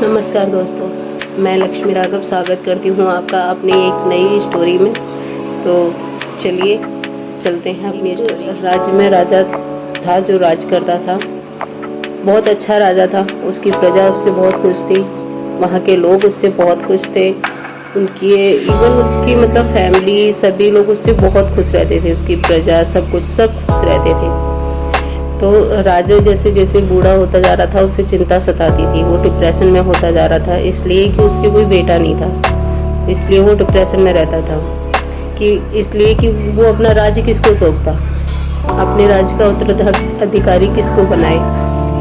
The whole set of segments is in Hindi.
नमस्कार दोस्तों, मैं लक्ष्मी राघव स्वागत करती हूँ आपका अपनी एक नई स्टोरी में। तो चलिए चलते हैं अपनी स्टोरी। राज्य में राजा था जो राज करता था। बहुत अच्छा राजा था, उसकी प्रजा उससे बहुत खुश थी, वहाँ के लोग उससे बहुत खुश थे। उनकी इवन उसकी मतलब फैमिली सभी लोग उससे बहुत खुश रहते थे, उसकी प्रजा सब खुश रहते थे। तो राजा जैसे जैसे बूढ़ा होता जा रहा था उसे चिंता सताती थी, वो डिप्रेशन में होता जा रहा था, इसलिए कि उसके कोई बेटा नहीं था, इसलिए वो डिप्रेशन में रहता था। इसलिए कि वो अपना राज्य किसको सौंपता, अपने राज्य का उत्तराधिकारी किसको बनाए,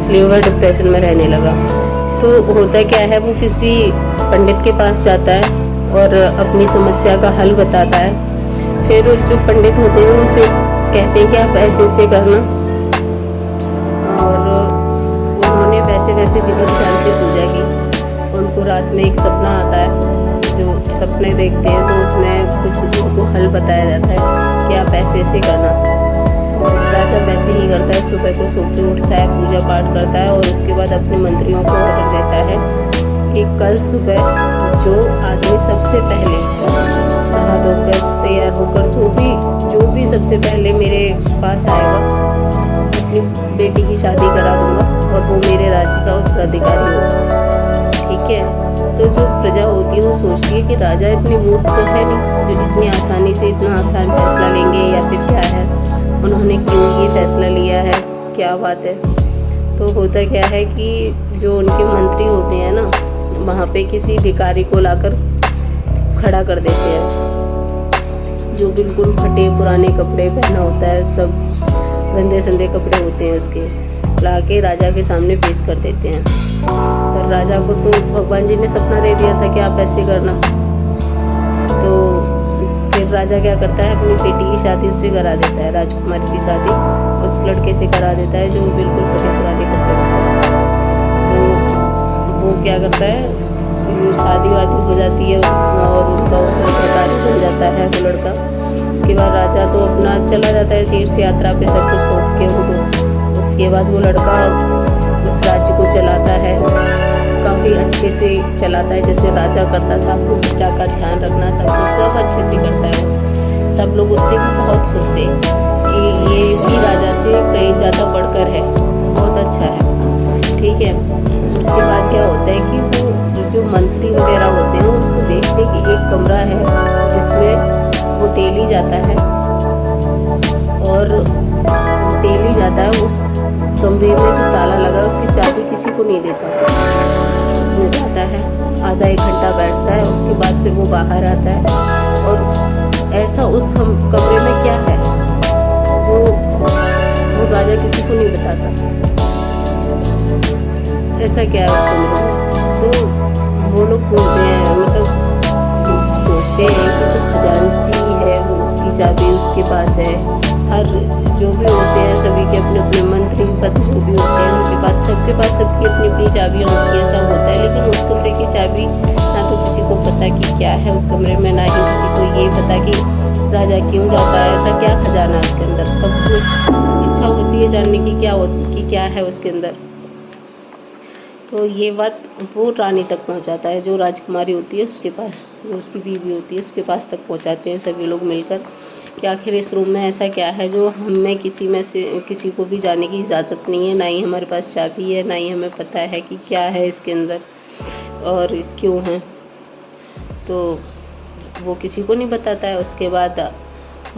इसलिए वह डिप्रेशन में रहने लगा। तो होता क्या है, वो किसी पंडित के पास जाता है और अपनी समस्या का हल बताता है। फिर जो पंडित होते हैं उसे कहते हैं कि आप ऐसे ऐसे करना, और उन्होंने वैसे वैसे विधि विधान से पूजा की। उनको रात में एक सपना आता है, जो सपने देखते हैं तो उसमें कुछ उनको हल बताया जाता है कि आप ऐसे ऐसे करना। राजा वैसे ही करता है, सुबह को सो के उठता है, पूजा पाठ करता है और उसके बाद अपने मंत्रियों को ऑर्डर देता है कि कल सुबह जो आदमी सबसे पहले नहा धोकर तैयार होकर जो भी सबसे पहले मेरे पास आएगा, अपनी बेटी की शादी करा दूंगा और वो मेरे राज्य का उत्तराधिकारी होगा। ठीक है। तो जो प्रजा होती है वो सोचती है कि राजा इतनी मूर्ख तो है नहीं जो इतनी आसानी से इतना आसान फैसला लेंगे, या फिर क्या है, उन्होंने क्यों ये फैसला लिया है, क्या बात है। तो होता क्या है कि जो उनके मंत्री होते हैं ना, वहाँ पे किसी भिखारी को लाकर खड़ा कर देते हैं, जो बिल्कुल फटे पुराने कपड़े पहना होता है, सब गंदे संदे कपड़े होते हैं, उसके लाके राजा के सामने पेश कर देते हैं। पर राजा को तो भगवान जी ने सपना दे दिया था कि आप ऐसे करना। तो फिर राजा क्या करता है, अपनी बेटी की शादी उससे करा देता है, राजकुमारी की शादी उस लड़के से करा देता है जो बिल्कुल फटे पुराने कपड़े होते हैं। तो वो क्या करता है, शादी वादी हो जाती है और उनका उत्तराधिकारी बन जाता है वो लड़का। उसके बाद राजा तो अपना चला जाता है तीर्थ यात्रा पे, सब कुछ सौंप के उनको। उसके बाद वो लड़का उस राज्य को चलाता है, काफ़ी अच्छे से चलाता है, जैसे राजा करता था। प्रजा का ध्यान रखना सब अच्छे से करता है वो। सब लोग उससे भी बहुत खुश थे कि ये भी राजा से कहीं ज़्यादा बढ़कर है, बहुत अच्छा है। ठीक है। उसके बाद क्या होता है कि वो जो मंत्री वगैरह होते हैं उसको देखते कि एक कमरा है जिसमें वो डेली जाता है, और डेली जाता है उस कमरे में जो ताला लगा है उसकी चाबी किसी को नहीं देता। उसमें जाता है, आधा एक घंटा बैठता है, उसके बाद फिर वो बाहर आता है, और ऐसा उस कमरे में क्या है जो वो राजा किसी को नहीं बताता, ऐसा क्या है उस कमरे में। तो वो लोग बोलते हैं, मतलब सोचते हैं कि जो खजांची है वो उसकी चाबी उसके पास है। हर जो भी होते हैं सभी के अपने अपने मंत्री पद जो भी होते हैं उनके पास, सबके पास सबकी अपनी अपनी चाबियाँ होती हैं, ऐसा होता है। लेकिन उस कमरे की चाबी ना तो किसी को पता कि क्या है उस कमरे में, ना ही किसी को ये पता कि राजा क्यों जाता है, ऐसा क्या खजाना है उसके अंदर। सबको इच्छा होती है जानने की क्या है उसके अंदर। तो ये बात वो रानी तक पहुंचाता है, जो राजकुमारी होती है उसके पास, जो उसकी बीवी होती है उसके पास तक पहुंचाते हैं सभी लोग मिलकर कि आखिर इस रूम में ऐसा क्या है जो हमें किसी को भी जाने की इजाज़त नहीं है, ना ही हमारे पास चाबी है, ना ही हमें पता है कि क्या है इसके अंदर और क्यों है। तो वो किसी को नहीं बताता है। उसके बाद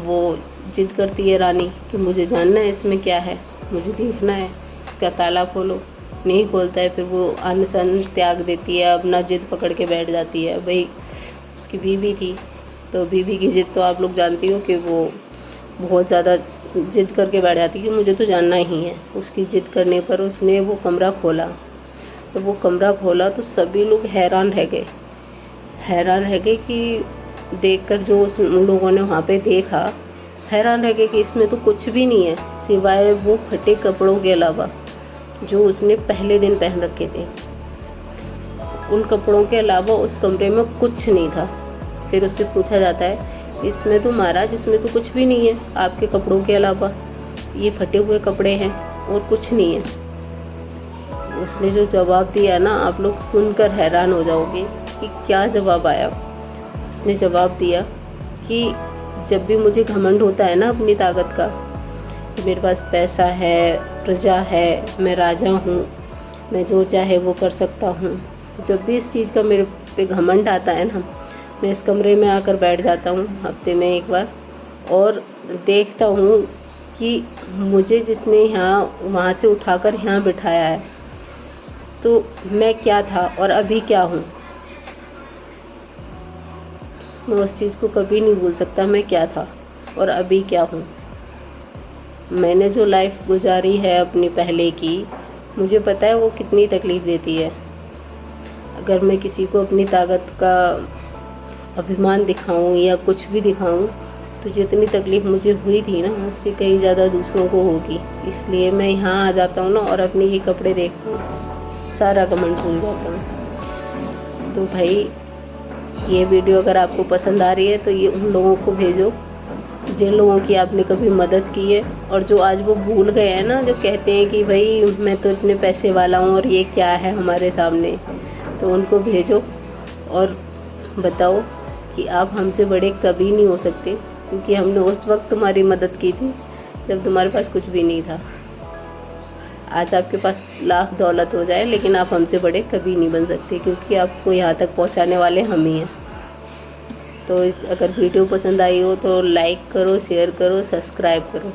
वो जिद करती है रानी कि मुझे जानना है इसमें क्या है, मुझे देखना है, इसका ताला खोलो। नहीं खोलता है, फिर वो अन्न सन त्याग देती है, अपना जिद पकड़ के बैठ जाती है। भाई उसकी बीवी थी, तो बीवी की जिद तो आप लोग जानती हो कि वो बहुत ज़्यादा जिद करके बैठ जाती है कि मुझे तो जानना ही है। उसकी जिद करने पर उसने वो कमरा खोला। तो वो कमरा खोला तो सभी लोग हैरान रह गए कि देखकर जो उन लोगों ने वहाँ पे देखा, हैरान रह गए कि इसमें तो कुछ भी नहीं है सिवाय वो फटे कपड़ों के अलावा जो उसने पहले दिन पहन रखे थे। उन कपड़ों के अलावा उस कमरे में कुछ नहीं था। फिर उससे पूछा जाता है, इसमें तो महाराज इसमें तो कुछ भी नहीं है आपके कपड़ों के अलावा, ये फटे हुए कपड़े हैं और कुछ नहीं है। उसने जो जवाब दिया ना, आप लोग सुनकर हैरान हो जाओगे कि क्या जवाब आया। उसने जवाब दिया कि जब भी मुझे घमंड होता है ना अपनी ताकत का, कि मेरे पास पैसा है, प्रजा है, मैं राजा हूँ, मैं जो चाहे वो कर सकता हूँ, जब भी इस चीज़ का मेरे पे घमंड आता है ना, मैं इस कमरे में आकर बैठ जाता हूँ हफ्ते में एक बार और देखता हूँ कि मुझे जिसने यहाँ वहाँ से उठाकर यहाँ बिठाया है, तो मैं क्या था और अभी क्या हूँ। मैं उस चीज़ को कभी नहीं भूल सकता, मैं क्या था और अभी क्या हूँ। मैंने जो लाइफ गुजारी है अपनी पहले की, मुझे पता है वो कितनी तकलीफ़ देती है। अगर मैं किसी को अपनी ताकत का अभिमान दिखाऊं या कुछ भी दिखाऊं, तो जितनी तकलीफ़ मुझे हुई थी ना, उससे कहीं ज़्यादा दूसरों को होगी। इसलिए मैं यहाँ आ जाता हूँ ना और अपने ये कपड़े देखता हूँ, सारा घमंड भूल जाता हूँ। तो भाई ये वीडियो अगर आपको पसंद आ रही है तो ये उन लोगों को भेजो जिन लोगों की आपने कभी मदद की है, और जो आज वो भूल गए हैं ना, जो कहते हैं कि भाई मैं तो इतने पैसे वाला हूँ और ये क्या है हमारे सामने, तो उनको भेजो और बताओ कि आप हमसे बड़े कभी नहीं हो सकते, क्योंकि हमने उस वक्त तुम्हारी मदद की थी जब तुम्हारे पास कुछ भी नहीं था। आज आपके पास लाख दौलत हो जाए, लेकिन आप हमसे बड़े कभी नहीं बन सकते, क्योंकि आपको यहाँ तक पहुँचाने वाले हम ही हैं। तो अगर वीडियो पसंद आई हो तो लाइक करो, शेयर करो, सब्सक्राइब करो।